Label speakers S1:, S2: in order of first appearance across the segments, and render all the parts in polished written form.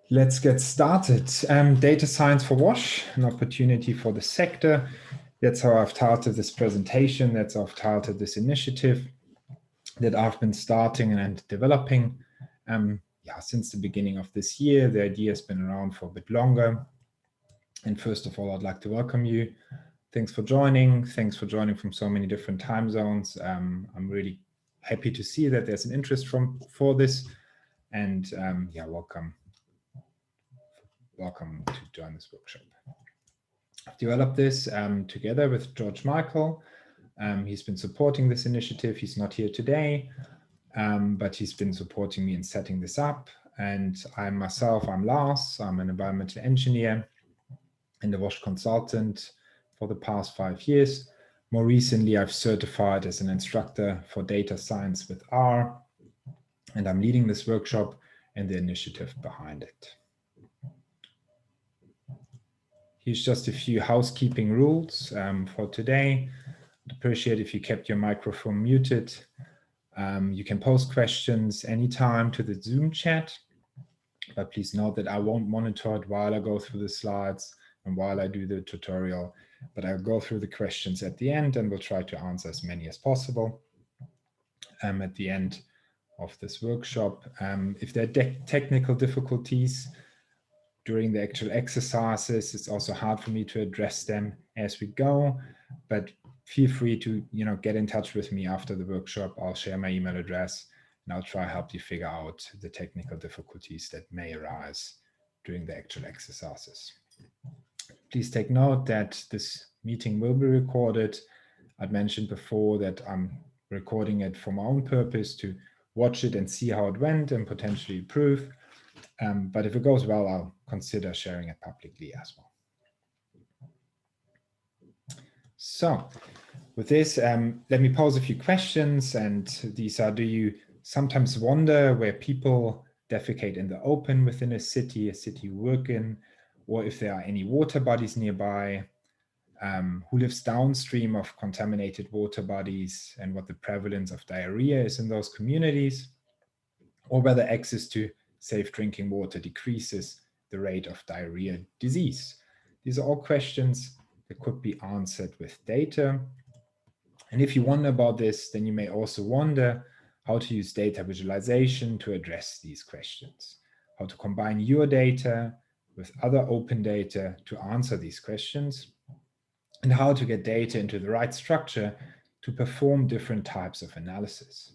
S1: Let's get started. Data science for WASH, an opportunity for the sector. That's how I've titled this presentation. That's how I've titled this initiative that I've been starting and developing since the beginning of this year. The idea has been around for a bit longer. And first of all, I'd like to welcome you. Thanks for joining. Thanks for joining from so many different time zones. I'm really happy to see that there's an interest for this. And welcome to join this workshop. I've developed this together with George Michael. He's been supporting this initiative. He's not here today, but he's been supporting me in setting this up. And I'm Lars. I'm an environmental engineer and a WASH consultant for the past 5 years. More recently, I've certified as an instructor for data science with R, and I'm leading this workshop and the initiative behind it. Here's just a few housekeeping rules for today. I'd appreciate if you kept your microphone muted. You can post questions anytime to the Zoom chat, but please note that I won't monitor it while I go through the slides and while I do the tutorial, but I'll go through the questions at the end and we'll try to answer as many as possible at the end of this workshop. If there are technical difficulties during the actual exercises, it's also hard for me to address them as we go, but feel free to get in touch with me after the workshop. I'll share my email address and I'll try to help you figure out the technical difficulties that may arise during the actual exercises. Please take note that this meeting will be recorded. I'd mentioned before that I'm recording it for my own purpose to watch it and see how it went and potentially improve. But if it goes well, I'll consider sharing it publicly as well. So with this, let me pose a few questions. And these are, do you sometimes wonder where people defecate in the open within a city you work in, or if there are any water bodies nearby, who lives downstream of contaminated water bodies and what the prevalence of diarrhea is in those communities, or whether access to safe drinking water decreases the rate of diarrhea disease. These are all questions that could be answered with data. And if you wonder about this, then you may also wonder how to use data visualization to address these questions, how to combine your data with other open data to answer these questions, and how to get data into the right structure to perform different types of analysis.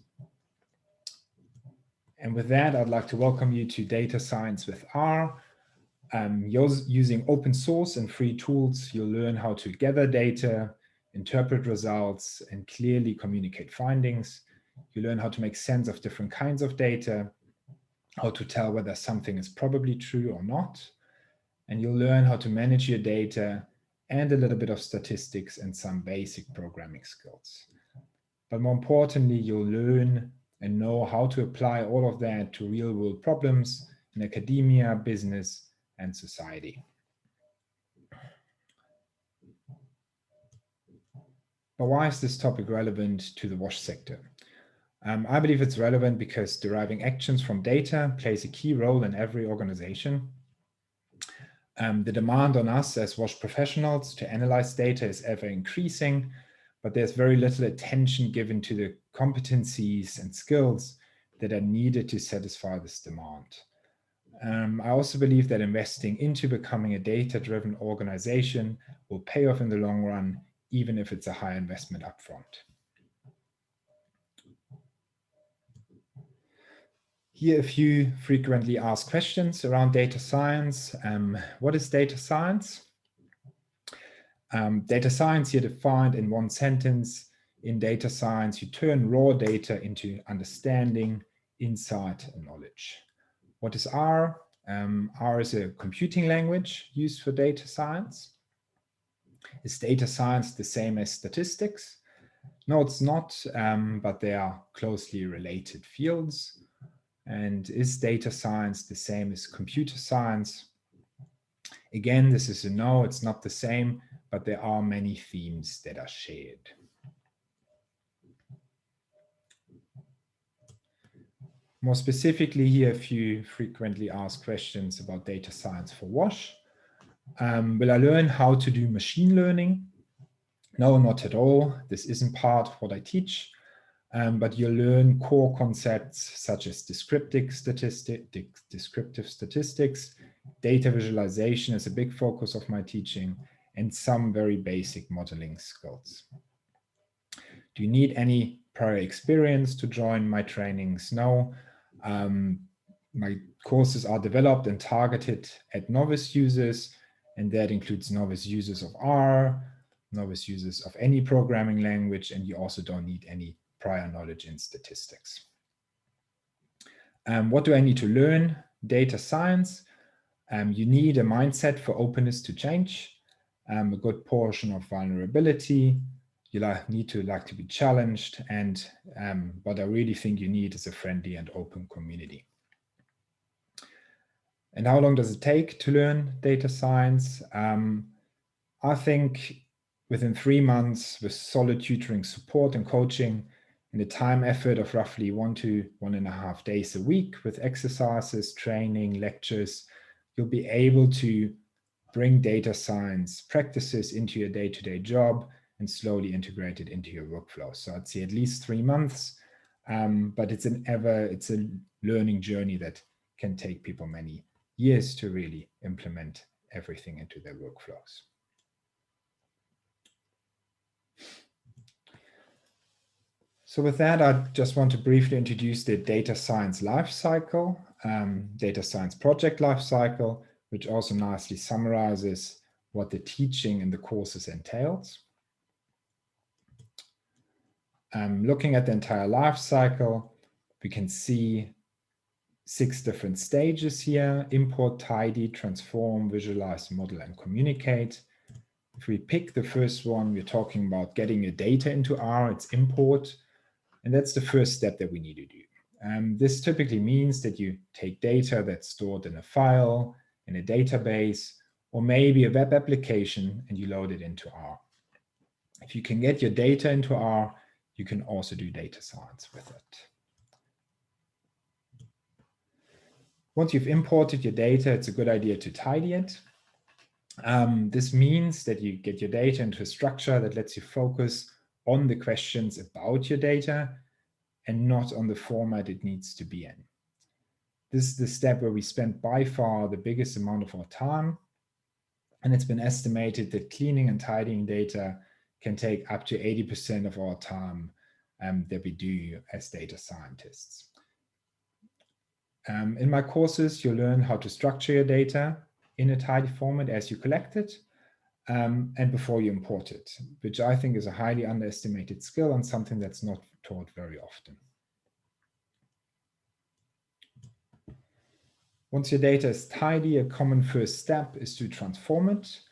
S1: And with that, I'd like to welcome you to Data Science with R. Using open source and free tools, you'll learn how to gather data, interpret results, and clearly communicate findings. You learn how to make sense of different kinds of data, how to tell whether something is probably true or not. And you'll learn how to manage your data and a little bit of statistics and some basic programming skills. But more importantly, you'll learn and know how to apply all of that to real-world problems in academia, business, and society. But why is this topic relevant to the WASH sector? I believe it's relevant because deriving actions from data plays a key role in every organization. The demand on us as WASH professionals to analyze data is ever increasing, but there's very little attention given to the competencies and skills that are needed to satisfy this demand. I also believe that investing into becoming a data-driven organization will pay off in the long run, even if it's a high investment upfront. Here are a few frequently asked questions around data science. What is data science? Data science here defined in one sentence. In data science, you turn raw data into understanding, insight, and knowledge. What is R? R is a computing language used for data science. Is data science the same as statistics? No, it's not, but they are closely related fields. And is data science the same as computer science? Again, this is a no, it's not the same, but there are many themes that are shared. More specifically here, a few frequently asked questions about data science for WASH. Will I learn how to do machine learning? No, not at all. This isn't part of what I teach, but you'll learn core concepts such as descriptive statistics, data visualization is a big focus of my teaching, and some very basic modeling skills. Do you need any prior experience to join my trainings? No. My courses are developed and targeted at novice users, and that includes novice users of R, novice users of any programming language, and you also don't need any prior knowledge in statistics. What do I need to learn? Data science. You need a mindset for openness to change, a good portion of vulnerability. You need to like to be challenged, and what I really think you need is a friendly and open community. And how long does it take to learn data science? I think within 3 months with solid tutoring support and coaching and a time effort of roughly 1 to 1.5 days a week with exercises, training, lectures, you'll be able to bring data science practices into your day-to-day job and slowly integrate it into your workflow. So I'd say at least 3 months, but it's a learning journey that can take people many years to really implement everything into their workflows. So with that, I just want to briefly introduce the data science lifecycle, data science project lifecycle, which also nicely summarizes what the teaching in the courses entails. Looking at the entire lifecycle, we can see 6 different stages here: import, tidy, transform, visualize, model, and communicate. If we pick the first one, we're talking about getting your data into R, it's import. And that's the first step that we need to do. This typically means that you take data that's stored in a file, in a database, or maybe a web application, and you load it into R. If you can get your data into R, you can also do data science with it. Once you've imported your data, it's a good idea to tidy it. This means that you get your data into a structure that lets you focus on the questions about your data and not on the format it needs to be in. This is the step where we spend by far the biggest amount of our time, and it's been estimated that cleaning and tidying data can take up to 80% of our time that we do as data scientists. In my courses, you'll learn how to structure your data in a tidy format as you collect it and before you import it, which I think is a highly underestimated skill and something that's not taught very often. Once your data is tidy, a common first step is to transform it.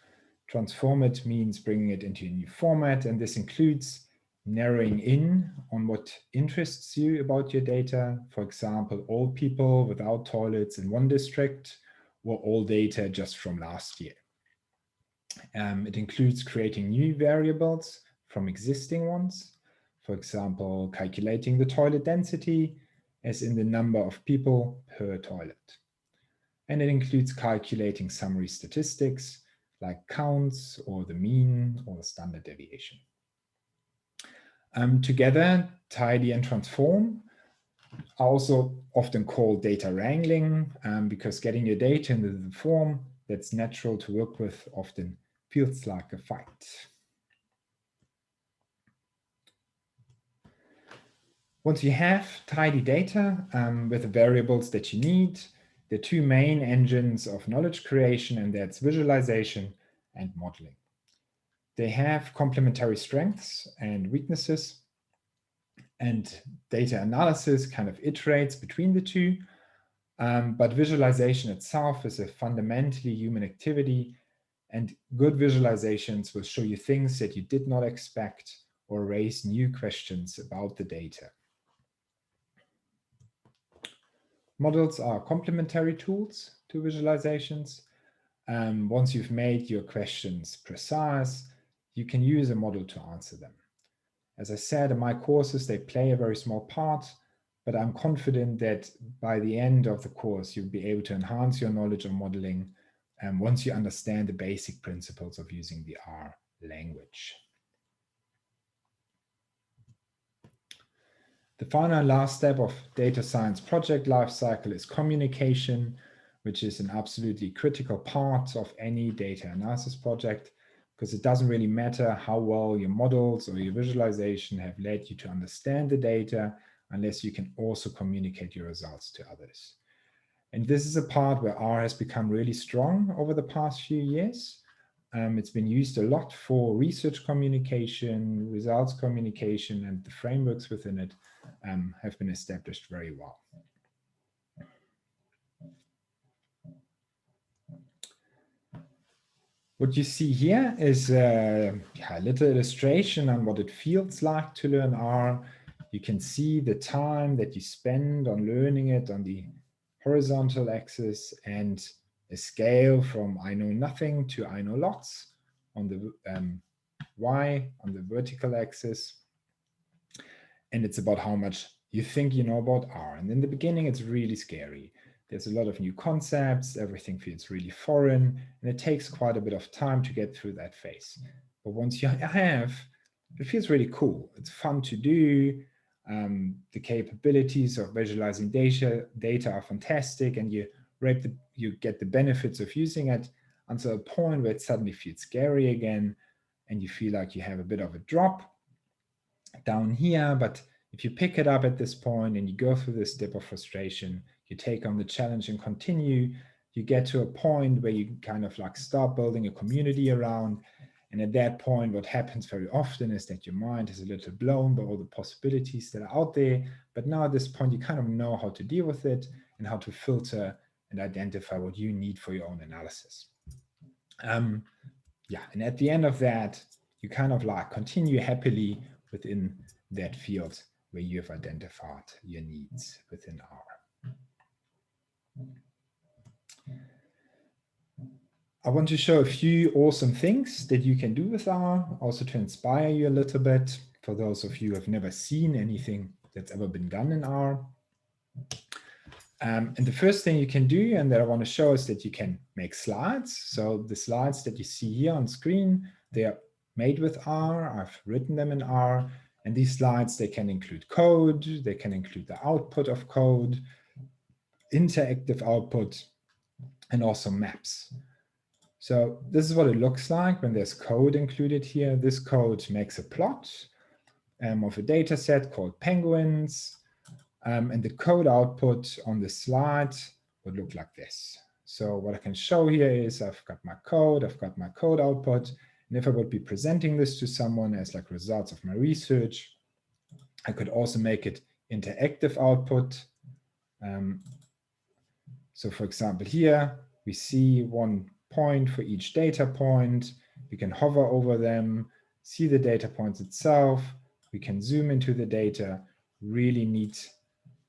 S1: Transform it means bringing it into a new format, and this includes narrowing in on what interests you about your data. For example, all people without toilets in one district, or all data just from last year. It includes creating new variables from existing ones. For example, calculating the toilet density as in the number of people per toilet. And it includes calculating summary statistics like counts or the mean or the standard deviation. Together, tidy and transform are also often called data wrangling because getting your data into the form that's natural to work with often feels like a fight. Once you have tidy data with the variables that you need, the 2 main engines of knowledge creation, and that's visualization and modeling. They have complementary strengths and weaknesses, and data analysis kind of iterates between the 2, but visualization itself is a fundamentally human activity, and good visualizations will show you things that you did not expect or raise new questions about the data. Models are complementary tools to visualizations. Once you've made your questions precise, you can use a model to answer them. As I said, in my courses, they play a very small part, but I'm confident that by the end of the course, you'll be able to enhance your knowledge on modeling once you understand the basic principles of using the R language. The final and last step of data science project lifecycle is communication, which is an absolutely critical part of any data analysis project, because it doesn't really matter how well your models or your visualization have led you to understand the data, unless you can also communicate your results to others. And this is a part where R has become really strong over the past few years. It's been used a lot for research communication, results communication, and the frameworks within it have been established very well. What you see here is a little illustration on what it feels like to learn R. You can see the time that you spend on learning it on the horizontal axis, and a scale from I know nothing to I know lots on the Y on the vertical axis. And it's about how much you think you know about R. And in the beginning, it's really scary. There's a lot of new concepts, everything feels really foreign, and it takes quite a bit of time to get through that phase. But once you have, it feels really cool. It's fun to do. The capabilities of visualizing data are fantastic, and you get the benefits of using it until a point where it suddenly feels scary again, and you feel like you have a bit of a drop down here. But if you pick it up at this point and you go through this dip of frustration, you take on the challenge and continue, you get to a point where you kind of like start building a community around. And at that point, what happens very often is that your mind is a little blown by all the possibilities that are out there. But now at this point, you kind of know how to deal with it and how to filter and identify what you need for your own analysis. And at the end of that, you kind of like continue happily within that field where you have identified your needs within R. I want to show a few awesome things that you can do with R, also to inspire you a little bit, for those of you who have never seen anything that's ever been done in R. And the first thing you can do, and that I want to show, is that you can make slides. So the slides that you see here on screen, they are made with R. I've written them in R. And these slides, they can include code, they can include the output of code, interactive output, and also maps. So this is what it looks like when there's code included here. This code makes a plot of a data set called penguins. And the code output on the slide would look like this. So what I can show here is I've got my code output. And if I would be presenting this to someone as like results of my research, I could also make it interactive output. So for example, here we see one point for each data point. We can hover over them, see the data points itself. We can zoom into the data. Really neat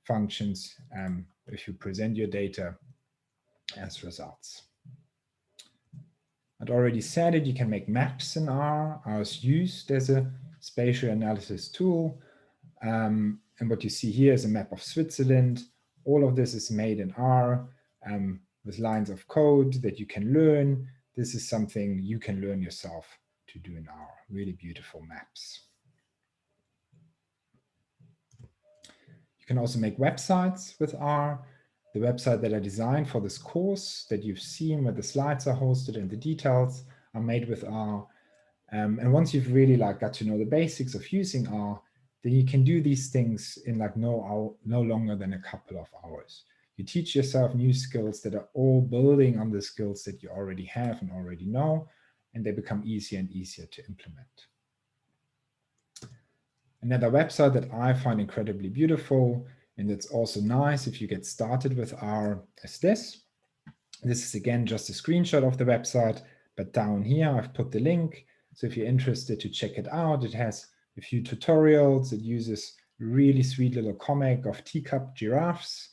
S1: functions if you present your data as results. I'd already said it, you can make maps in R. R is used as a spatial analysis tool. And what you see here is a map of Switzerland. All of this is made in R with lines of code that you can learn. This is something you can learn yourself to do in R. Really beautiful maps. You can also make websites with R. The website that I designed for this course that you've seen where the slides are hosted and the details are made with R. And once you've really got to know the basics of using R, then you can do these things in no longer than a couple of hours. You teach yourself new skills that are all building on the skills that you already have and already know, and they become easier and easier to implement. Another website that I find incredibly beautiful, and it's also nice if you get started with R, is this. This is again just a screenshot of the website, but down here I've put the link. So if you're interested to check it out, it has a few tutorials. It uses a really sweet little comic of teacup giraffes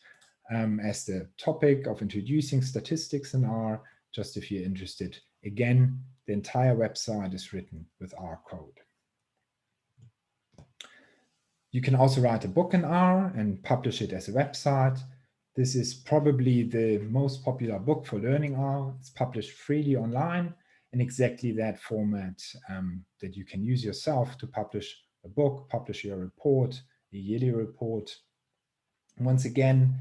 S1: as the topic of introducing statistics in R, just if you're interested. Again, the entire website is written with R code. You can also write a book in R and publish it as a website. This is probably the most popular book for learning R. It's published freely online in exactly that format that you can use yourself to publish a book, publish your report, a yearly report. Once again,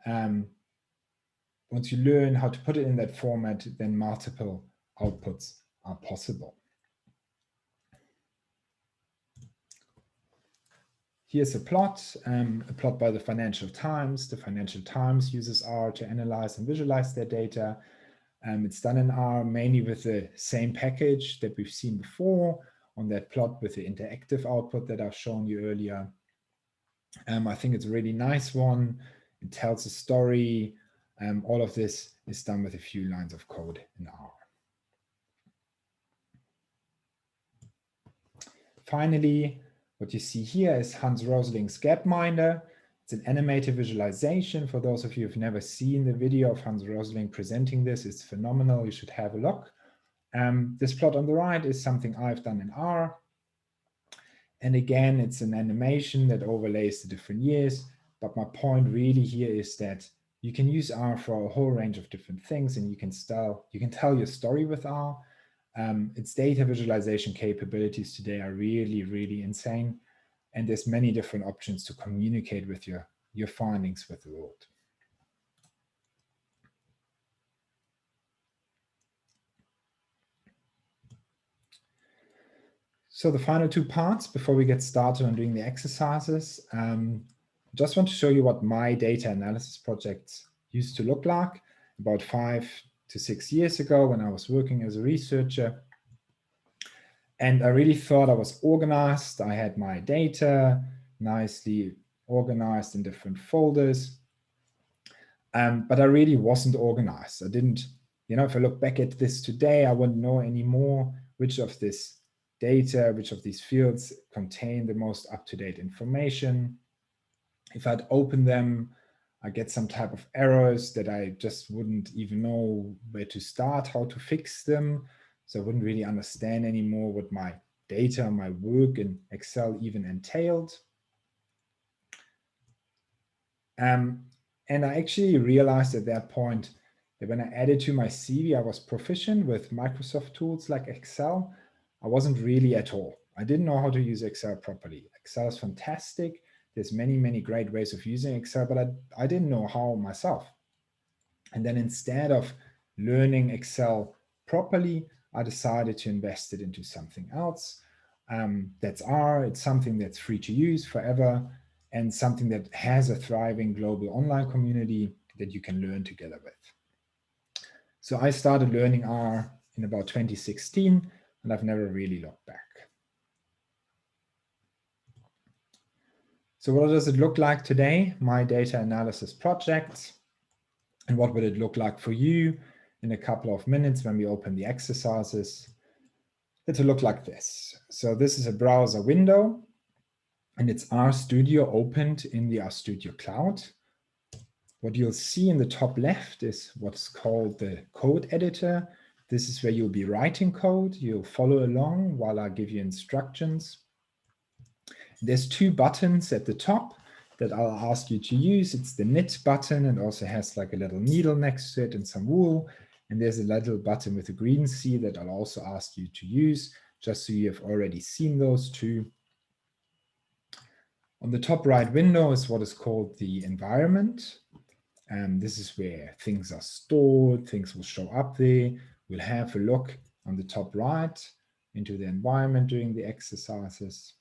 S1: once you learn how to put it in that format, then multiple outputs are possible. Here's a plot by the Financial Times. The Financial Times uses R to analyze and visualize their data. It's done in R mainly with the same package that we've seen before on that plot with the interactive output that I've shown you earlier. I think it's a really nice one. It tells a story. All of this is done with a few lines of code in R. Finally, what you see here is Hans Rosling's Gapminder. It's an animated visualization. For those of you who've never seen the video of Hans Rosling presenting this, it's phenomenal. You should have a look. This plot on the right is something I've done in R. And again, it's an animation that overlays the different years. But my point really here is that you can use R for a whole range of different things, and you can tell your story with R. Its data visualization capabilities today are really, really insane. And there's many different options to communicate with your findings with the world. So the final two parts before we get started on doing the exercises, just want to show you what my data analysis projects used to look like about 5 to 6 years ago when I was working as a researcher. And I really thought I was organized. I had my data nicely organized in different folders. But I really wasn't organized. I didn't, if I look back at this today, I wouldn't know anymore which of this data, which of these fields contain the most up-to-date information. If I'd open them, I get some type of errors that I just wouldn't even know where to start, how to fix them. So I wouldn't really understand anymore what my data, my work in Excel even entailed. And I actually realized at that point that when I added to my CV, I was proficient with Microsoft tools like Excel. I wasn't really at all. I didn't know how to use Excel properly. Excel is fantastic. There's many, many great ways of using Excel, but I didn't know how myself. And then instead of learning Excel properly, I decided to invest it into something else. That's R. It's something that's free to use forever and something that has a thriving global online community that you can learn together with. So I started learning R in about 2016, and I've never really looked back. So what does it look like today? My data analysis project. And what would it look like for you in a couple of minutes when we open the exercises? It'll look like this. So this is a browser window, and it's RStudio opened in the RStudio cloud. What you'll see in the top left is what's called the code editor. This is where you'll be writing code. You'll follow along while I give you instructions. There's two buttons at the top that I'll ask you to use. It's the knit button and also has like a little needle next to it and some wool. And there's a little button with a green C that I'll also ask you to use, just so you have already seen those two. On the top right window is what is called the environment. And this is where things are stored, things will show up there. We'll have a look on the top right into the environment during the exercises.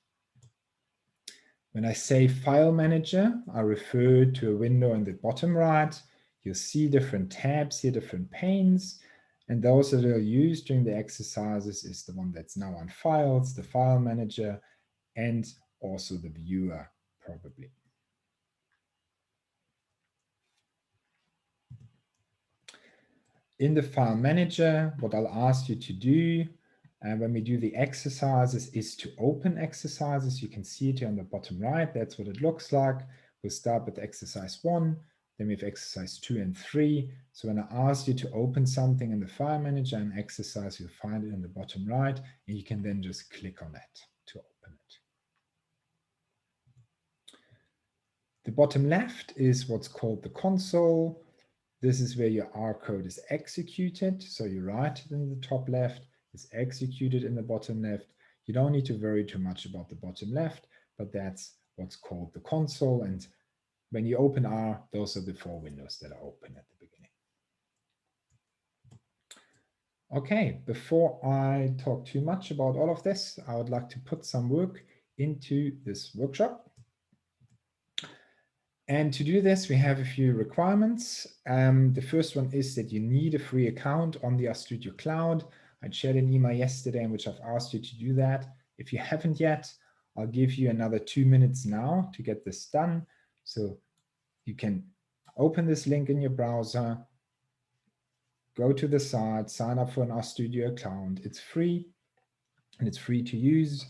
S1: When I say File Manager, I refer to a window in the bottom right. You'll see different tabs here, different panes, and those that are used during the exercises is the one that's now on Files, the File Manager, and also the Viewer, probably. In the File Manager, what I'll ask you to do when we do the exercises is to open exercises. You can see it here on the bottom right. That's what it looks like. We'll start with exercise 1, then we have exercise 2 and 3. So when I ask you to open something in the File Manager and exercise, you'll find it in the bottom right, and you can then just click on it to open it. The bottom left is what's called the console. This is where your R code is executed. So you write it in the top left, it's executed in the bottom left. You don't need to worry too much about the bottom left, but that's what's called the console. And when you open R, those are the 4 windows that are open at the beginning. Okay, before I talk too much about all of this, I would like to put some work into this workshop. And to do this, we have a few requirements. The first one is that you need a free account on the RStudio Cloud. I shared an email yesterday in which I've asked you to do that. If you haven't yet, I'll give you another 2 minutes now to get this done. So you can open this link in your browser, go to the site, sign up for an RStudio account. It's free and it's free to use.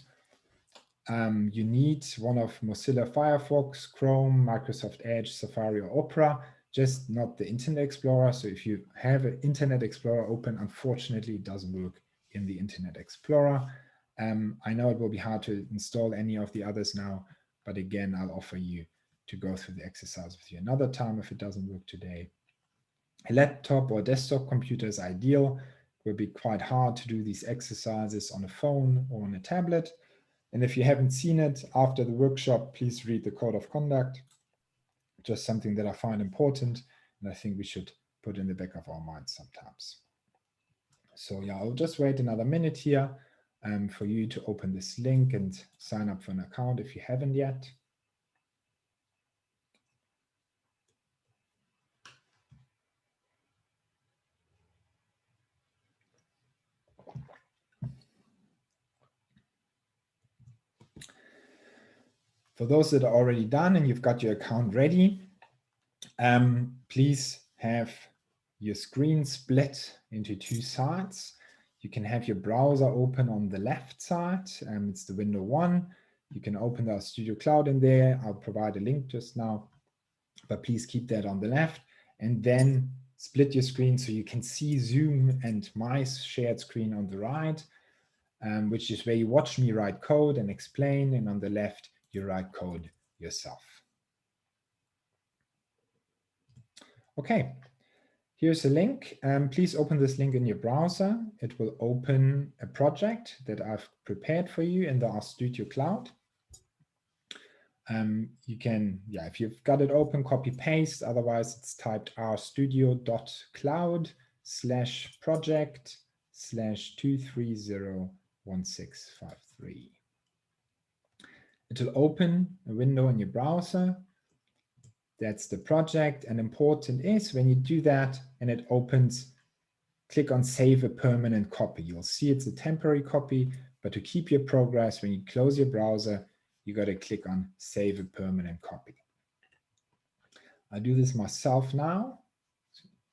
S1: You need one of Mozilla Firefox, Chrome, Microsoft Edge, Safari, or Opera, just not the Internet Explorer. So if you have an Internet Explorer open, unfortunately, it doesn't work in the Internet Explorer. I know it will be hard to install any of the others now, but again, I'll offer you to go through the exercise with you another time if it doesn't work today. A laptop or desktop computer is ideal. It will be quite hard to do these exercises on a phone or on a tablet. And if you haven't seen it after the workshop, please read the code of conduct. Just something that I find important, and I think we should put in the back of our minds sometimes. So yeah, I'll just wait another minute here for you to open this link and sign up for an account if you haven't yet. For those that are already done and you've got your account ready, please have your screen split into 2 sides. You can have your browser open on the left side. It's the window 1. You can open the RStudio Cloud in there. I'll provide a link just now, but please keep that on the left. And then split your screen so you can see Zoom and my shared screen on the right, which is where you watch me write code and explain. And on the left, you write code yourself. Okay. Here's a link. Please open this link in your browser. It will open a project that I've prepared for you in the RStudio Cloud. You can, if you've got it open, copy paste. Otherwise, it's typed rstudio.cloud/project/2301653. It will open a window in your browser. That's the project, and important is when you do that and it opens, click on Save a Permanent Copy. You'll see it's a temporary copy, but to keep your progress, when you close your browser, you got to click on Save a Permanent Copy. I'll do this myself now.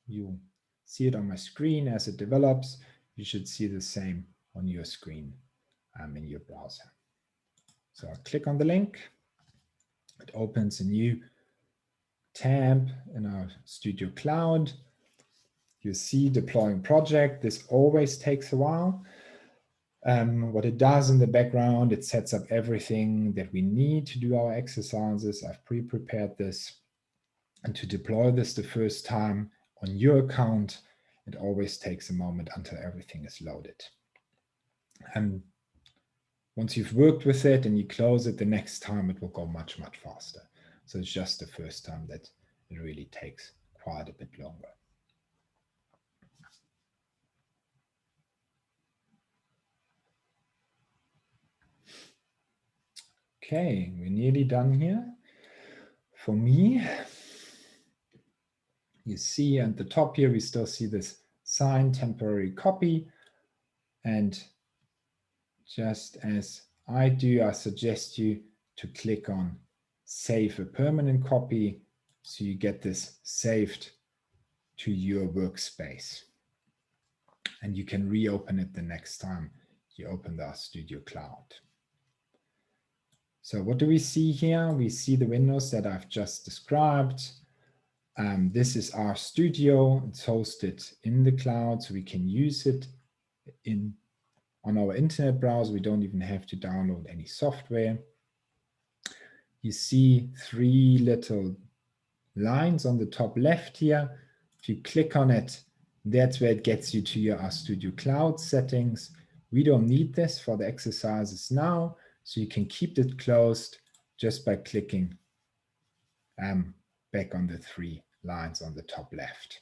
S1: You see it on my screen as it develops. You should see the same on your screen in your browser. So I'll click on the link. It opens a new tab in our Studio Cloud. You see deploying project. This always takes a while. What it does in the background, it sets up everything that we need to do our exercises. I've pre-prepared this. And to deploy this the first time on your account, it always takes a moment until everything is loaded. And once you've worked with it and you close it, the next time it will go much, much faster. So it's just the first time that it really takes quite a bit longer. Okay, we're nearly done here. For me, you see at the top here, we still see this sign temporary copy. And just as I do, I suggest you to click on Save a Permanent Copy so you get this saved to your workspace. And you can reopen it the next time you open the RStudio Cloud. So what do we see here? We see the windows that I've just described. This is RStudio. It's hosted in the cloud, so we can use it on our internet browser. We don't even have to download any software. you see three little lines on the top left here. If you click on it, that's where it gets you to your RStudio Cloud settings. We don't need this for the exercises now, so you can keep it closed just by clicking back on the three lines on the top left.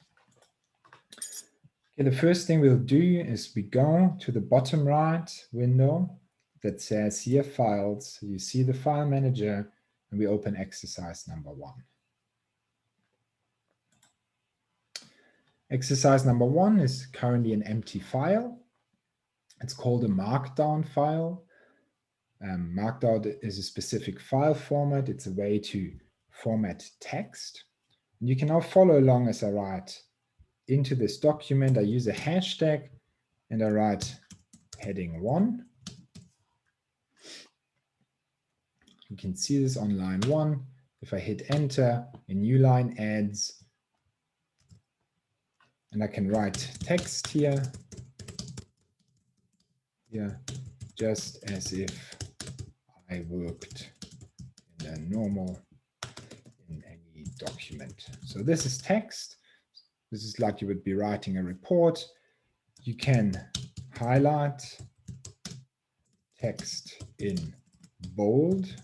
S1: Okay, the first thing we'll do is we go to the bottom right window that says here files. You see the file manager, and we open exercise number 1. Exercise number 1 is currently an empty file. It's called a markdown file. Markdown is a specific file format. It's a way to format text. And you can now follow along as I write into this document. I use a hashtag and I write heading 1. You can see this on line 1. If I hit enter, a new line adds, and I can write text here, just as if I worked in a normal, in any document. So this is text. This is like you would be writing a report. You can highlight text in bold.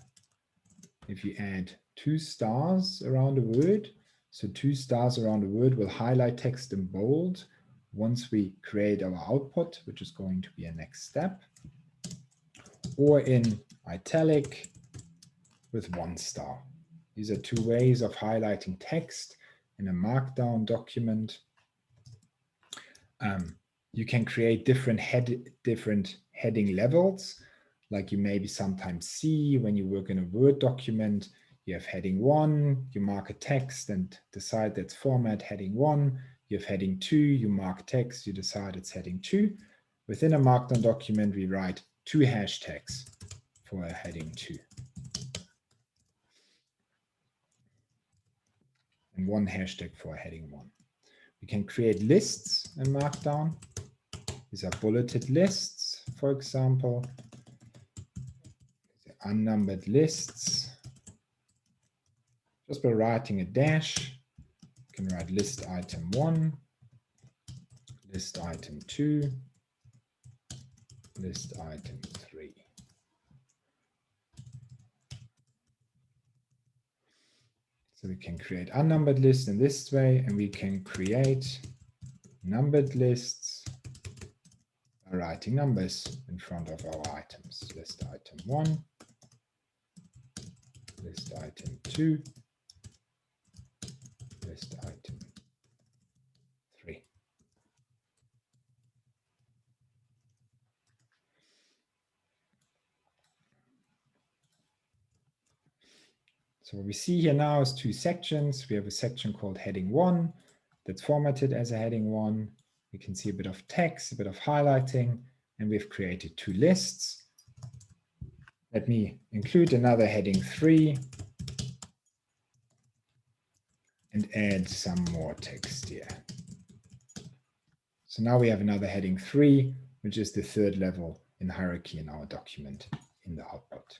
S1: If you add 2 stars around a word, so 2 stars around a word will highlight text in bold once we create our output, which is going to be a next step, or in italic with 1 star. These are 2 ways of highlighting text in a markdown document. You can create different heading levels, like you maybe sometimes see when you work in a Word document. You have heading 1, you mark a text and decide that's format heading 1. You have heading 2, you mark text, you decide it's heading 2. Within a markdown document, we write 2 hashtags for a heading 2. And 1 hashtag for a heading 1. We can create lists in Markdown. These are bulleted lists, for example. Unnumbered lists. Just by writing a dash, you can write list item 1, list item 2, list item 3. So we can create unnumbered lists in this way, and we can create numbered lists by writing numbers in front of our items. List item 1, list item 2, list item 3. So what we see here now is 2 sections. We have a section called heading 1 that's formatted as a heading 1. We can see a bit of text, a bit of highlighting, and we've created 2 lists. Let me include another heading 3 and add some more text here. So now we have another heading 3, which is the 3rd level in hierarchy in our document in the output.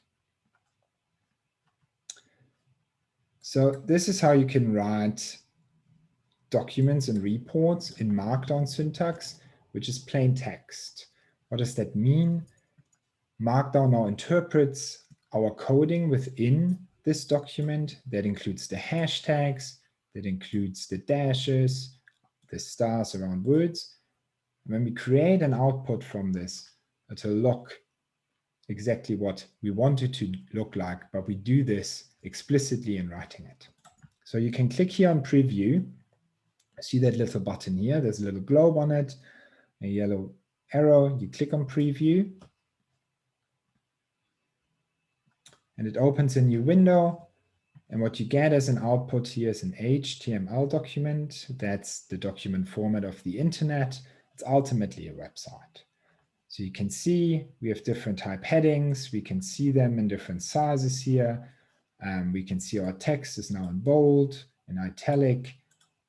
S1: So this is how you can write documents and reports in Markdown syntax, which is plain text. What does that mean? Markdown now interprets our coding within this document. That includes the hashtags, that includes the dashes, the stars around words. When we create an output from this, it will look exactly what we want it to look like, but we do this explicitly in writing it. So you can click here on preview. See that little button here? There's a little globe on it, a yellow arrow. You click on preview, and it opens a new window. And what you get as an output here is an HTML document. That's the document format of the internet. It's ultimately a website. So you can see we have different type headings. We can see them in different sizes here. We can see our text is now in bold, in italic.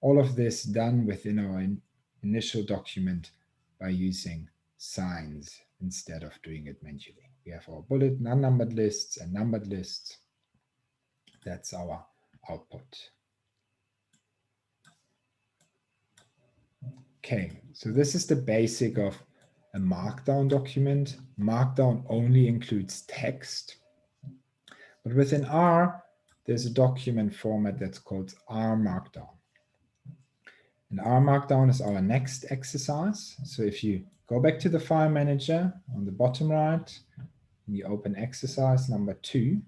S1: All of this done within our initial document by using signs instead of doing it manually. We have our bullet, unnumbered lists and numbered lists. That's our output. Okay, so this is the basic of a Markdown document. Markdown only includes text. But within R, there's a document format that's called R Markdown. And R Markdown is our next exercise. So if you go back to the file manager on the bottom right, and you open exercise number 2,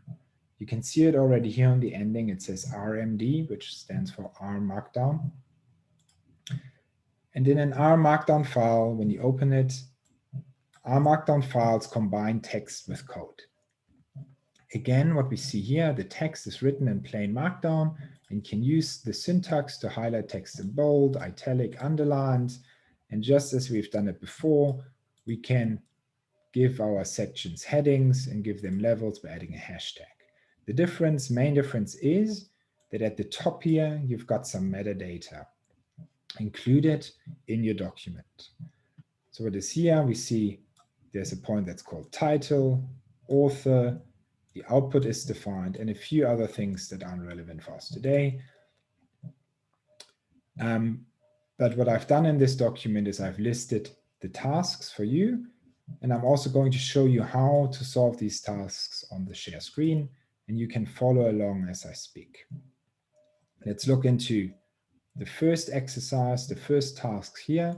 S1: you can see it already here on the ending. It says RMD, which stands for R Markdown. And in an R Markdown file, when you open it, R Markdown files combine text with code. Again, what we see here, the text is written in plain Markdown and can use the syntax to highlight text in bold, italic, underlined. And just as we've done it before, we can give our sections headings and give them levels by adding a hashtag. The main difference is that at the top here, you've got some metadata included in your document. So what is here, we see there's a point that's called title, author, the output is defined, and a few other things that aren't relevant for us today. But what I've done in this document is I've listed the tasks for you, and I'm also going to show you how to solve these tasks on the share screen, and you can follow along as I speak. Let's look into the first exercise, the first task here.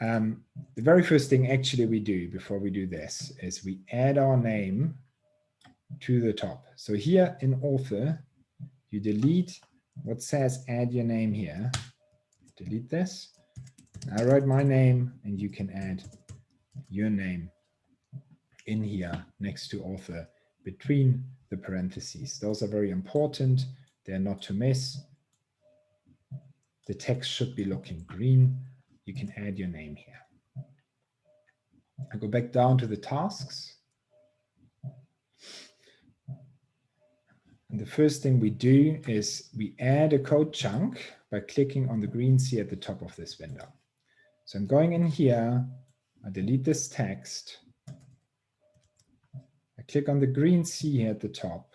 S1: The very first thing actually we do before we do this is we add our name to the top. So here in author, you delete what says add your name here. Delete this. I write my name and you can add your name in here next to author between the parentheses. Those are very important. They're not to miss. The text should be looking green. You can add your name here. I go back down to the tasks. And the first thing we do is we add a code chunk by clicking on the green C at the top of this window. So I'm going in here, I delete this text, I click on the green C here at the top.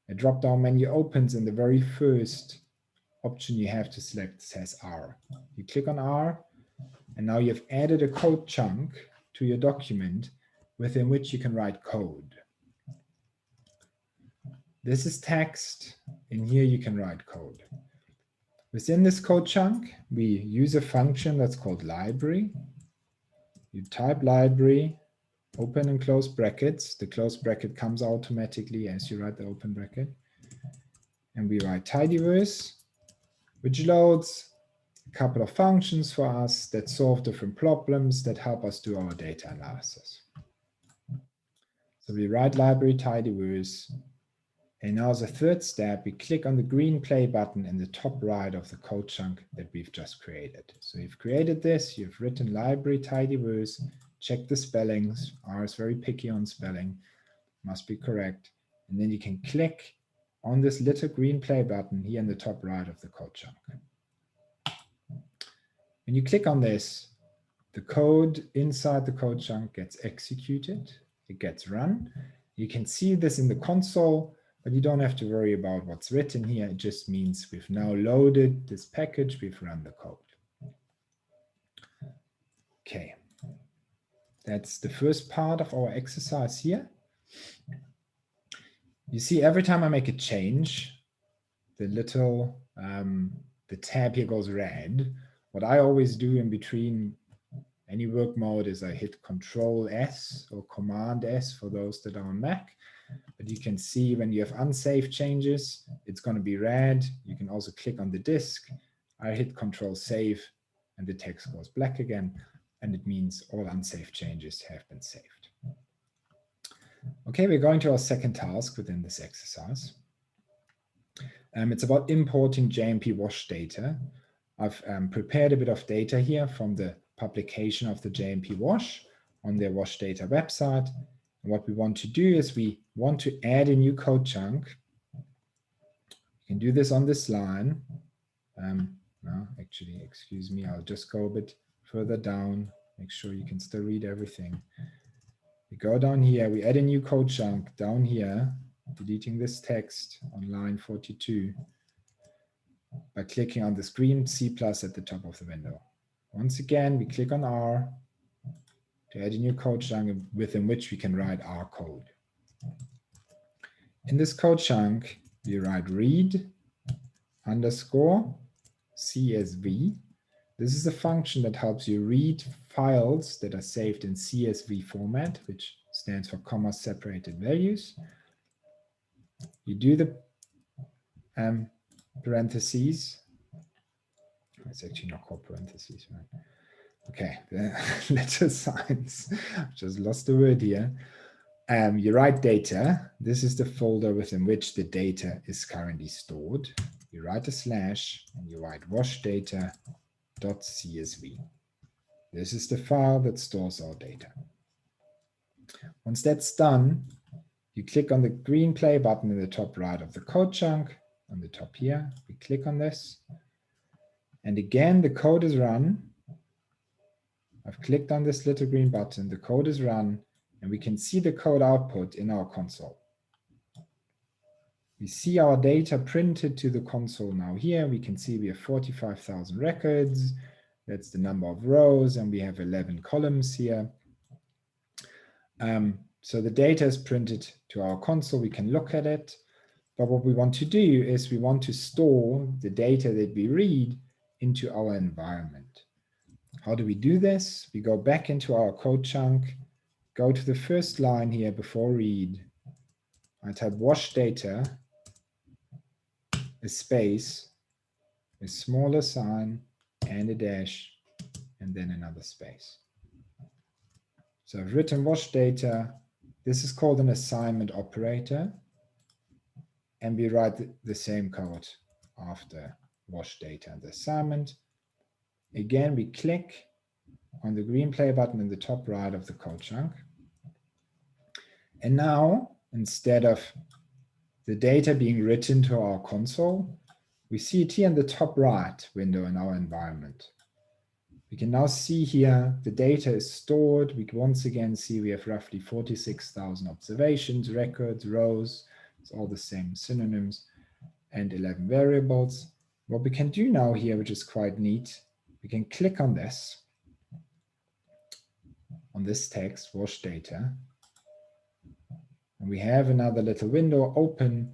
S1: A drop-down menu opens and the very first option you have to select says R. You click on R, and now you've added a code chunk to your document within which you can write code. This is text, and here you can write code. Within this code chunk, we use a function that's called library. You type library, open and close brackets. The close bracket comes automatically as you write the open bracket. And we write tidyverse, which loads a couple of functions for us that solve different problems that help us do our data analysis. So we write library tidyverse. And now as a third step, we click on the green play button in the top right of the code chunk that we've just created. So you've created this, you've written library tidyverse, check the spellings. R is very picky on spelling, must be correct. And then you can click on this little green play button here in the top right of the code chunk. When you click on this, the code inside the code chunk gets executed, it gets run. You can see this in the console, but you don't have to worry about what's written here. It just means we've now loaded this package, we've run the code. Okay, that's the first part of our exercise here. You see, every time I make a change, the little, the tab here goes red. What I always do in between any work mode is I hit Control S or Command S for those that are on Mac. But you can see when you have unsafe changes, it's going to be red. You can also click on the disk. I hit Control Save and the text goes black again. And it means all unsafe changes have been saved. Okay, we're going to our second task within this exercise. It's about importing JMP wash data. I've prepared a bit of data here from the publication of the JMP wash on their wash data website. And what we want to do is we want to add a new code chunk. You can do this on this line. No, actually, excuse me, I'll just go a bit further down, make sure you can still read everything. We go down here, we add a new code chunk down here, deleting this text on line 42 by clicking on this green C+ at the top of the window. Once again, we click on R to add a new code chunk within which we can write our code. In this code chunk, we write read _ CSV. This is a function that helps you read files that are saved in CSV format, which stands for comma separated values. You do the parentheses. It's actually not called parentheses, right? Okay, the letter signs. Just lost the word here. You write data. This is the folder within which the data is currently stored. You write a slash and you write washdata.csv. This is the file that stores our data. Once that's done, you click on the green play button in the top right of the code chunk. On the top here, we click on this. And again, the code is run. I've clicked on this little green button, the code is run, and we can see the code output in our console. We see our data printed to the console now here. We can see we have 45,000 records. That's the number of rows, and we have 11 columns here. So the data is printed to our console. We can look at it. But what we want to do is we want to store the data that we read into our environment. How do we do this? We go back into our code chunk, go to the first line here before read. I type wash data, a space, a smaller sign, and a dash, and then another space. So I've written wash data. This is called an assignment operator. And we write the same code after wash data and the assignment. Again, we click on the green play button in the top right of the code chunk. And now, instead of the data being written to our console, we see it here in the top right window in our environment. We can now see here the data is stored. We can once again see we have roughly 46,000 observations, records, rows. It's all the same synonyms, and 11 variables. What we can do now here, which is quite neat, we can click on this text, wash data, and we have another little window open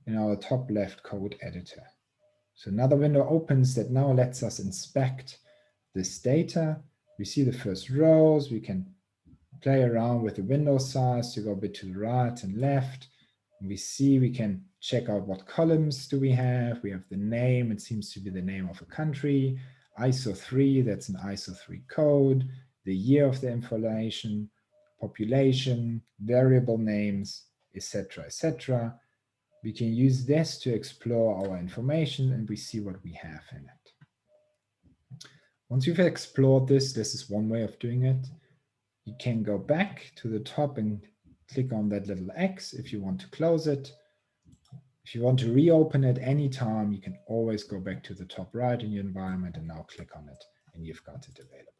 S1: in our top left code editor. So another window opens that now lets us inspect this data. We see the first rows. We can play around with the window size to go a bit to the right and left. And we see we can check out what columns do we have. We have the name. It seems to be the name of a country. ISO 3, that's an ISO 3 code. The year of the information, population, variable names, etc., etc. We can use this to explore our information, and we see what we have in it. Once you've explored this is one way of doing it. You can go back to the top and click on that little X if you want to close it. If you want to reopen it anytime, you can always go back to the top right in your environment and now click on it, and you've got it available.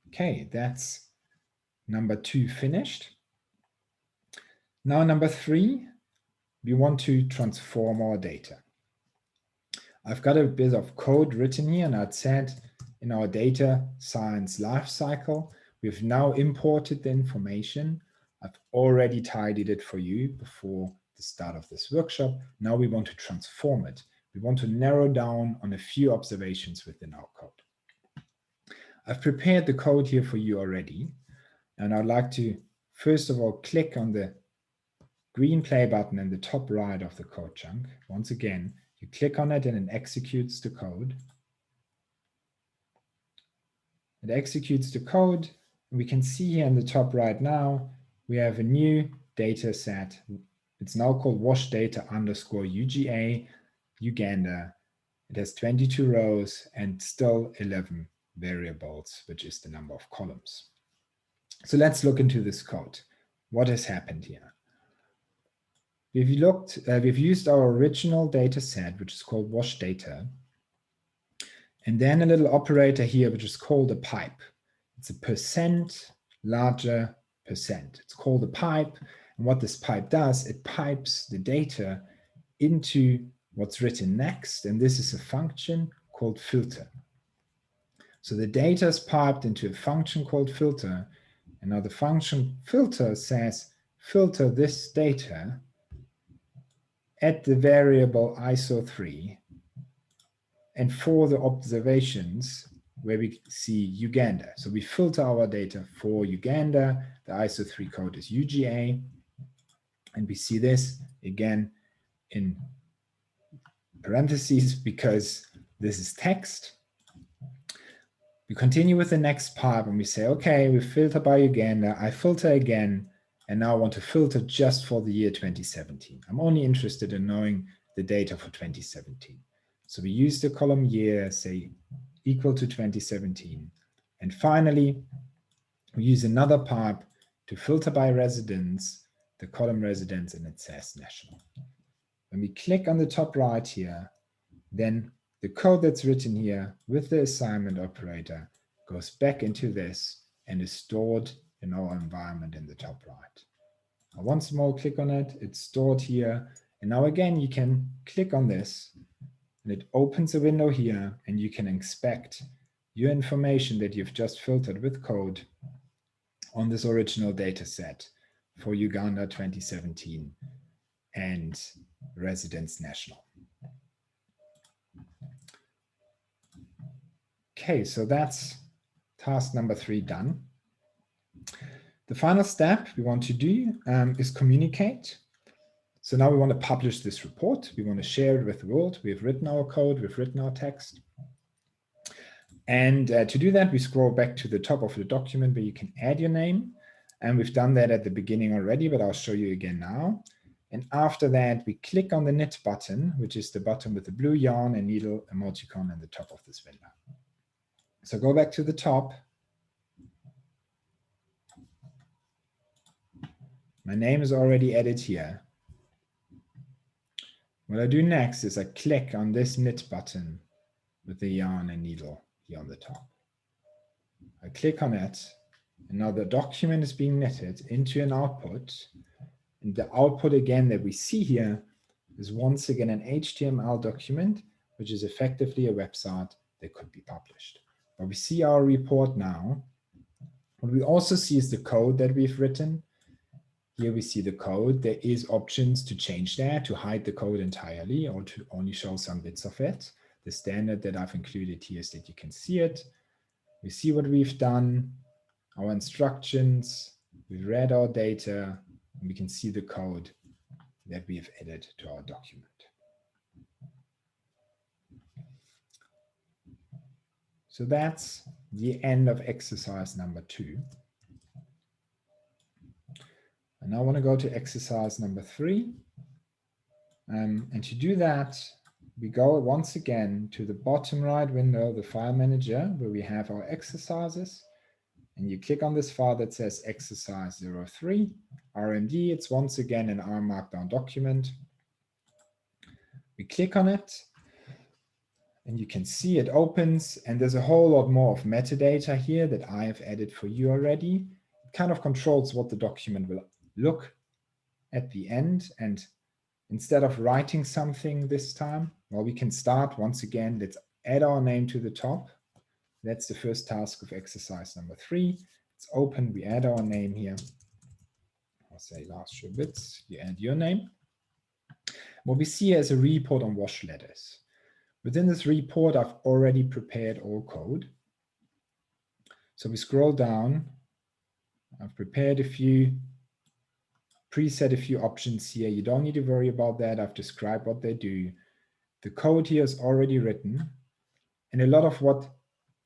S1: Okay, that's number 2 finished. Now number 3, we want to transform our data. I've got a bit of code written here, and I'd said in our data science lifecycle, we've now imported the information. I've already tidied it for you before the start of this workshop. Now we want to transform it. We want to narrow down on a few observations within our code. I've prepared the code here for you already, and I'd like to first of all click on the green play button in the top right of the code chunk. Once again, you click on it and it executes the code. It executes the code. We can see here in the top right now, we have a new data set. It's now called wash data _ UGA, Uganda. It has 22 rows and still 11 variables, which is the number of columns. So let's look into this code. What has happened here? We've used our original data set, which is called wash data, and then a little operator here, which is called a pipe. It's a percent larger percent. It's called a pipe, And what this pipe does, it pipes the data into what's written next, and this is a function called filter. So the data is piped into a function called filter, and now the function filter says, filter this data at the variable ISO3 and for the observations where we see Uganda. So we filter our data for Uganda. The ISO3 code is UGA. And we see this again in parentheses because this is text. We continue with the next part and we say, okay, we filter by Uganda. I filter again, and now I want to filter just for the year 2017. I'm only interested in knowing the data for 2017. So we use the column year, say equal to 2017. And finally, we use another pipe to filter by residence, the column residence, and it says national. When we click on the top right here, then the code that's written here with the assignment operator goes back into this and is stored in our environment in the top right. Now, once more, click on it, it's stored here. And now again, you can click on this and it opens a window here and you can inspect your information that you've just filtered with code on this original data set for Uganda 2017 and residence national. Okay, so that's task number 3 done. The final step we want to do is communicate. So now we want to publish this report. We want to share it with the world. We've written our code, we've written our text. And to do that, we scroll back to the top of the document where you can add your name. And we've done that at the beginning already, but I'll show you again now. And after that, we click on the knit button, which is the button with the blue yarn and needle emoticon in the top of this window. So go back to the top. My name is already added here. What I do next is I click on this knit button with the yarn and needle here on the top. I click on it, and now the document is being knitted into an output. And the output again that we see here is once again an HTML document, which is effectively a website that could be published. But we see our report now. What we also see is the code that we've written. Here we see the code. There is options to change that, to hide the code entirely or to only show some bits of it. The standard that I've included here is that you can see it. We see what we've done, our instructions, we've read our data, and we can see the code that we've added to our document. So that's the end of exercise number 2. And now I want to go to exercise number 3. And to do that, we go once again to the bottom right window, the file manager, where we have our exercises. And you click on this file that says exercise 03, RMD. It's once again an R Markdown document. We click on it, and you can see it opens, and there's a whole lot more of metadata here that I have added for you already. It kind of controls what the document will look at the end. And instead of writing something this time, well, we can start once again. Let's add our name to the top. That's the first task of exercise number 3. It's open, we add our name here. I'll say Lars Schubitz, you add your name. What we see here is a report on wash letters. Within this report, I've already prepared all code. So we scroll down. I've prepared preset a few options here. You don't need to worry about that. I've described what they do. The code here is already written. And a lot of what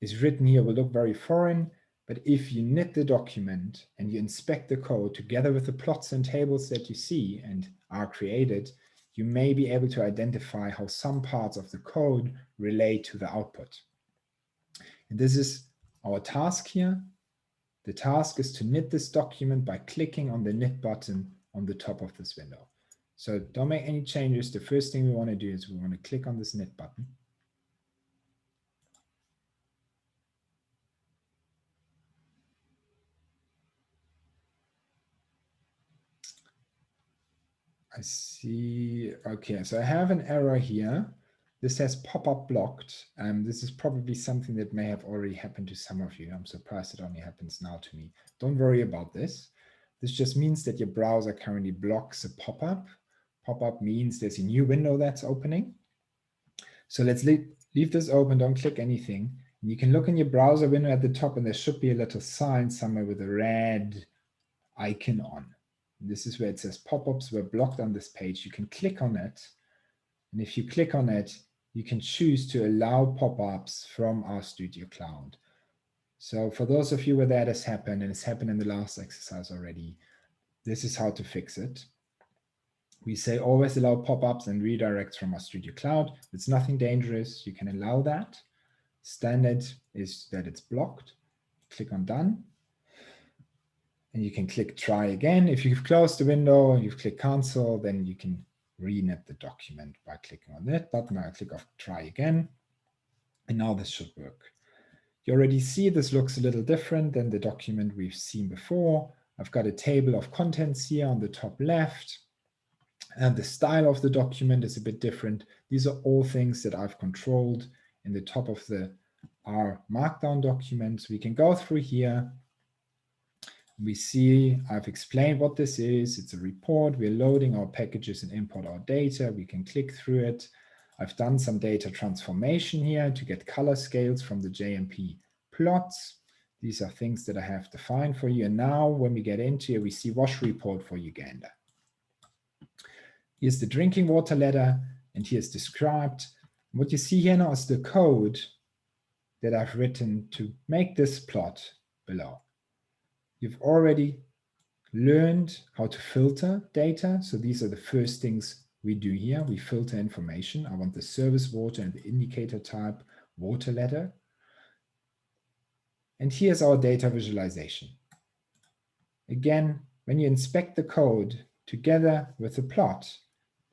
S1: is written here will look very foreign, but if you knit the document and you inspect the code together with the plots and tables that you see and are created, you may be able to identify how some parts of the code relate to the output. And this is our task here. The task is to knit this document by clicking on the knit button on the top of this window. So don't make any changes. The first thing we want to do is we want to click on this knit button. I see. Okay, so I have an error here. This says pop-up blocked. This is probably something that may have already happened to some of you. I'm surprised it only happens now to me. Don't worry about this. This just means that your browser currently blocks a pop-up. Pop-up means there's a new window that's opening. So let's leave this open, don't click anything. And you can look in your browser window at the top and there should be a little sign somewhere with a red icon on. This is where it says pop-ups were blocked on this page. You can click on it. And if you click on it, you can choose to allow pop-ups from RStudio Cloud. So for those of you where that has happened, and it's happened in the last exercise already, this is how to fix it. We say always allow pop-ups and redirects from RStudio Cloud. It's nothing dangerous. You can allow that. Standard is that it's blocked. Click on done. And you can click try again. If you've closed the window and you've clicked cancel, then you can rename the document by clicking on that button. I'll click off try again. And now this should work. You already see this looks a little different than the document we've seen before. I've got a table of contents here on the top left. And the style of the document is a bit different. These are all things that I've controlled in the top of the R Markdown documents. We can go through here. We see I've explained what this is. It's a report. We're loading our packages and import our data. We can click through it. I've done some data transformation here to get color scales from the JMP plots. These are things that I have defined for you. And now when we get into it, we see wash report for Uganda. Here's the drinking water ladder, and here's described. What you see here now is the code that I've written to make this plot below. You've already learned how to filter data. So these are the first things we do here. We filter information. I want the service water and the indicator type water ladder. And here's our data visualization. Again, when you inspect the code together with the plot,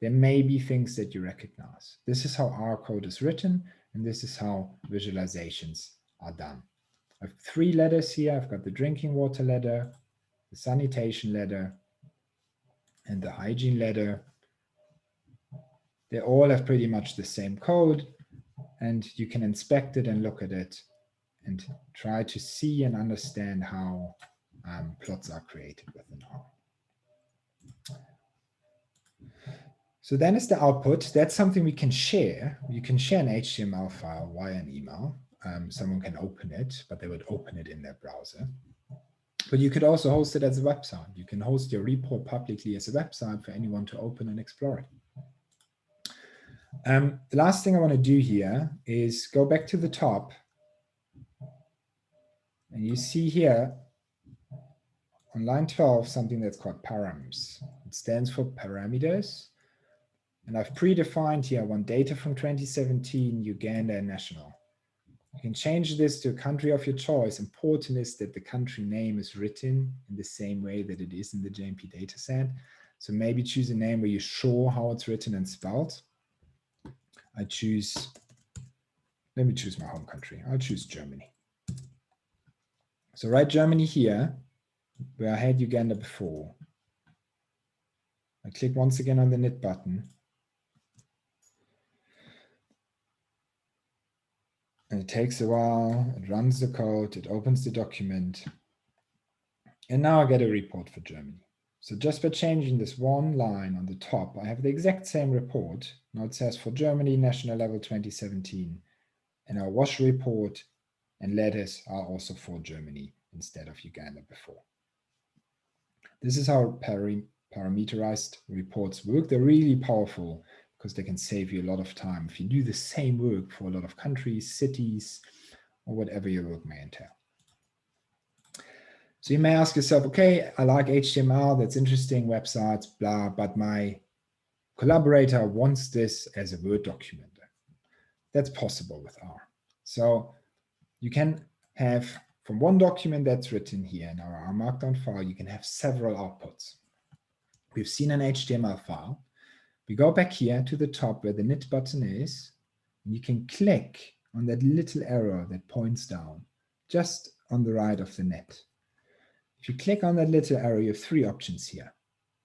S1: there may be things that you recognize. This is how our code is written, and this is how visualizations are done. I have 3 ladders here. I've got the drinking water ladder, the sanitation ladder, and the hygiene ladder. They all have pretty much the same code, and you can inspect it and look at it and try to see and understand how plots are created within R. So then is the output. That's something we can share. You can share an HTML file via an email. Someone can open it, but they would open it in their browser. But you could also host it as a website. You can host your report publicly as a website for anyone to open and explore it. The last thing I want to do here is go back to the top. And you see here on line 12 something that's called params. It stands for parameters. And I've predefined here, I want data from 2017, Uganda, and national. You can change this to a country of your choice. Important is that the country name is written in the same way that it is in the JMP dataset. So maybe choose a name where you're sure how it's written and spelled. Let me choose my home country. I'll choose Germany. So write Germany here, where I had Uganda before. I click once again on the knit button. And it takes a while, it runs the code, it opens the document. And now I get a report for Germany. So just by changing this one line on the top, I have the exact same report. Now it says for Germany, national level 2017. And our wash report and letters are also for Germany instead of Uganda before. This is how parameterized reports work. They're really powerful because they can save you a lot of time if you do the same work for a lot of countries, cities, or whatever your work may entail. So you may ask yourself, okay, I like HTML, that's interesting, websites, blah, but my collaborator wants this as a Word document. That's possible with R. So you can have, from one document that's written here in our R Markdown file, you can have several outputs. We've seen an HTML file. We go back here to the top where the knit button is, and you can click on that little arrow that points down, just on the right of the knit. If you click on that little arrow, you have 3 options here.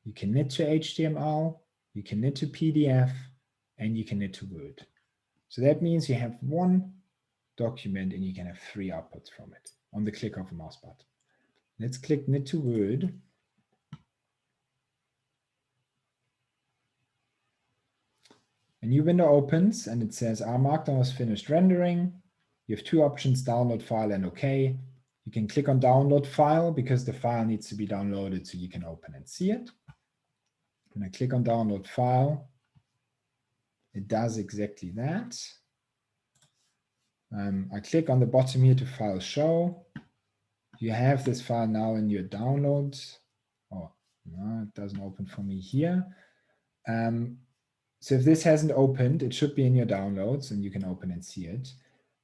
S1: You can knit to HTML, you can knit to PDF, and you can knit to Word. So that means you have one document and you can have 3 outputs from it on the click of a mouse button. Let's click knit to Word. A new window opens and it says our Markdown has finished rendering. You have 2 options, download file and OK. You can click on download file because the file needs to be downloaded so you can open and see it. When I click on download file, it does exactly that. I click on the bottom here to file show. You have this file now in your downloads. Oh, no, it doesn't open for me here. So if this hasn't opened, it should be in your downloads and you can open and see it.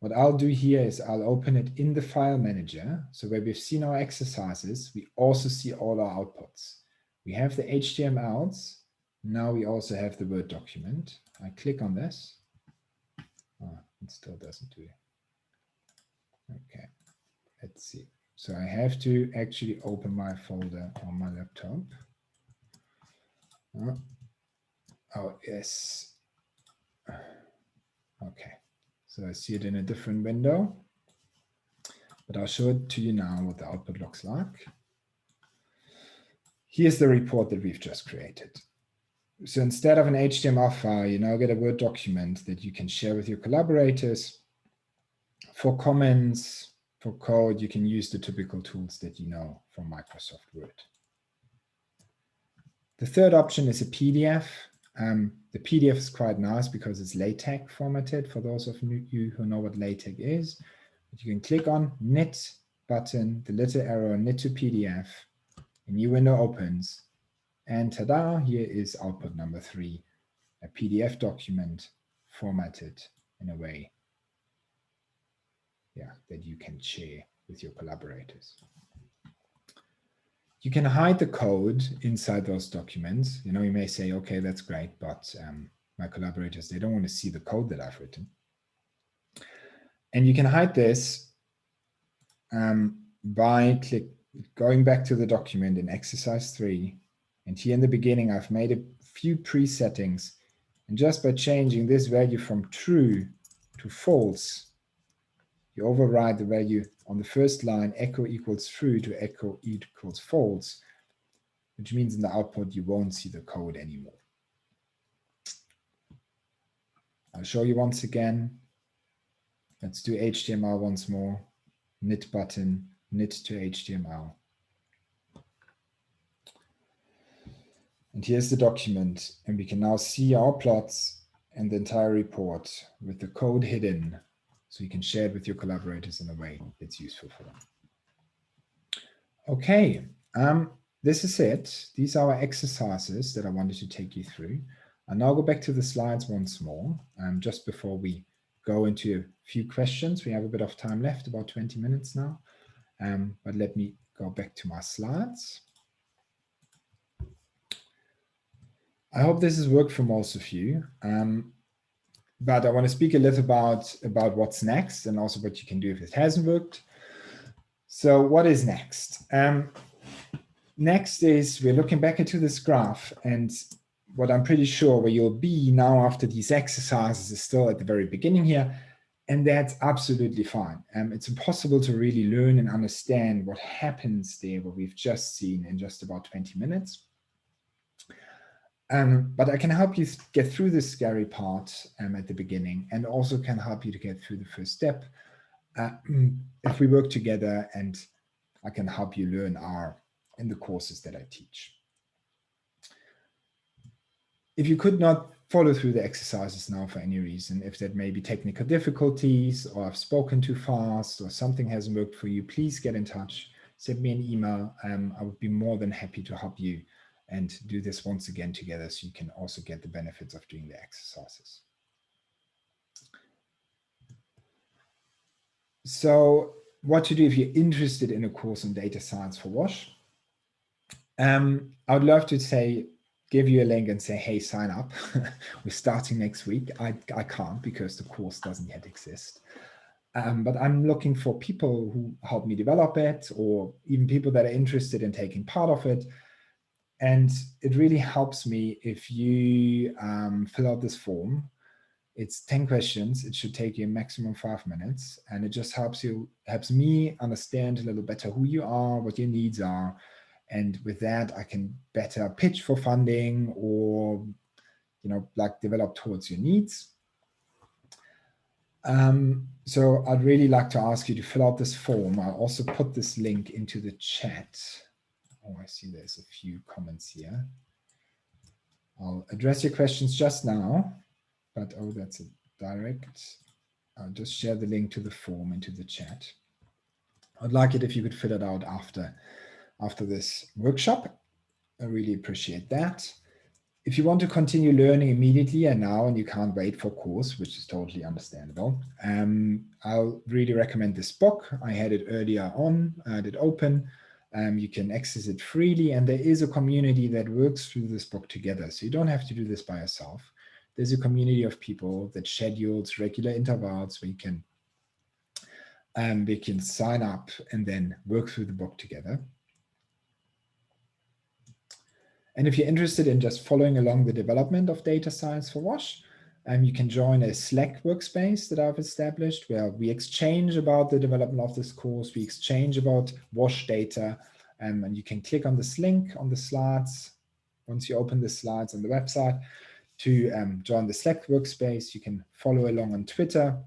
S1: What I'll do here is I'll open it in the file manager. So where we've seen our exercises, we also see all our outputs. We have the HTMLs. Now we also have the Word document. I click on this. Oh, it still doesn't do it. Okay, let's see. So I have to actually open my folder on my laptop. Oh, yes. Okay, so I see it in a different window, but I'll show it to you now what the output looks like. Here's the report that we've just created. So instead of an HTML file, you now get a Word document that you can share with your collaborators. For comments, for code, you can use the typical tools that you know from Microsoft Word. The third option is a PDF. The PDF is quite nice because it's LaTeX formatted for those of you who know what LaTeX is. But you can click on knit button, the little arrow, knit to PDF. A new window opens. And ta-da, here is output number 3, a PDF document formatted in a way that you can share with your collaborators. You can hide the code inside those documents. You may say, okay, that's great, but my collaborators, they don't want to see the code that I've written. And you can hide this by going back to the document in exercise 3. And here in the beginning, I've made a few pre-settings. And just by changing this value from true to false, you override the value on the first line, echo equals true to echo equals false, which means in the output, you won't see the code anymore. I'll show you once again. Let's do HTML once more. Knit button, knit to HTML. And here's the document. And we can now see our plots and the entire report with the code hidden. So you can share it with your collaborators in a way that's useful for them. Okay, this is it. These are our exercises that I wanted to take you through. I'll now go back to the slides once more, just before we go into a few questions. We have a bit of time left, about 20 minutes now. But let me go back to my slides. I hope this has worked for most of you. But I want to speak a little about what's next and also what you can do if it hasn't worked. So what is next? Next is we're looking back into this graph, and what I'm pretty sure where you'll be now after these exercises is still at the very beginning here, and that's absolutely fine. It's impossible to really learn and understand what happens there, what we've just seen in just about 20 minutes. But I can help you get through this scary part at the beginning, and also can help you to get through the first step if we work together, and I can help you learn R in the courses that I teach. If you could not follow through the exercises now for any reason, if that may be technical difficulties or I've spoken too fast or something hasn't worked for you, please get in touch, send me an email. I would be more than happy to help you and do this once again together so you can also get the benefits of doing the exercises. So what to do if you're interested in a course on data science for WASH? I would love to give you a link and say, hey, sign up. We're starting next week. I can't because the course doesn't yet exist. But I'm looking for people who help me develop it, or even people that are interested in taking part of it. And it really helps me if you fill out this form. It's 10 questions. It should take you a maximum 5 minutes. And it just helps me understand a little better who you are, what your needs are. And with that, I can better pitch for funding or, like develop towards your needs. So I'd really like to ask you to fill out this form. I'll also put this link into the chat. Oh, I see there's a few comments here. I'll address your questions just now, but oh, that's a direct. I'll just share the link to the form into the chat. I'd like it if you could fill it out after this workshop. I really appreciate that. If you want to continue learning immediately and now, and you can't wait for course, which is totally understandable, I'll really recommend this book. I had it earlier on, I had it open. You can access it freely, and there is a community that works through this book together. So you don't have to do this by yourself. There's a community of people that schedules regular intervals where you can they can sign up and then work through the book together. And if you're interested in just following along the development of data science for WASH, you can join a Slack workspace that I've established where we exchange about the development of this course. We exchange about WASH data, and you can click on this link on the slides. Once you open the slides on the website to join the Slack workspace, you can follow along on Twitter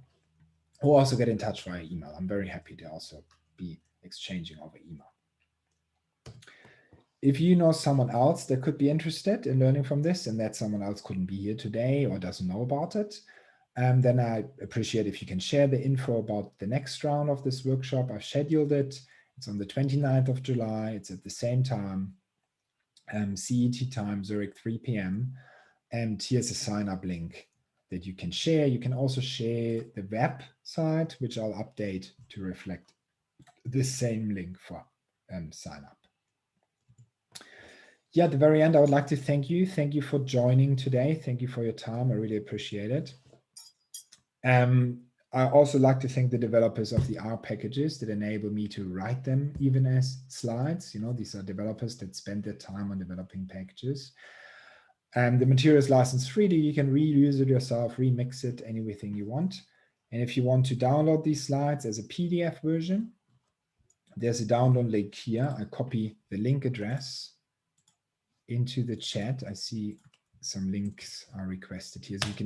S1: or also get in touch via email. I'm very happy to also be exchanging over email. If you know someone else that could be interested in learning from this and that someone else couldn't be here today or doesn't know about it, then I appreciate if you can share the info about the next round of this workshop. I've scheduled it. It's on the 29th of July. It's at the same time, CET time, Zurich, 3 p.m. And here's a sign-up link that you can share. You can also share the website, which I'll update to reflect the same link for sign-up. Yeah, at the very end, I would like to thank you. Thank you for joining today. Thank you for your time. I really appreciate it. I also like to thank the developers of the R packages that enable me to write them even as slides. These are developers that spend their time on developing packages. The material is license free. You can reuse it yourself, remix it, anything you want. And if you want to download these slides as a PDF version, there's a download link here. I copy the link address into the chat. I see some links are requested here. So you can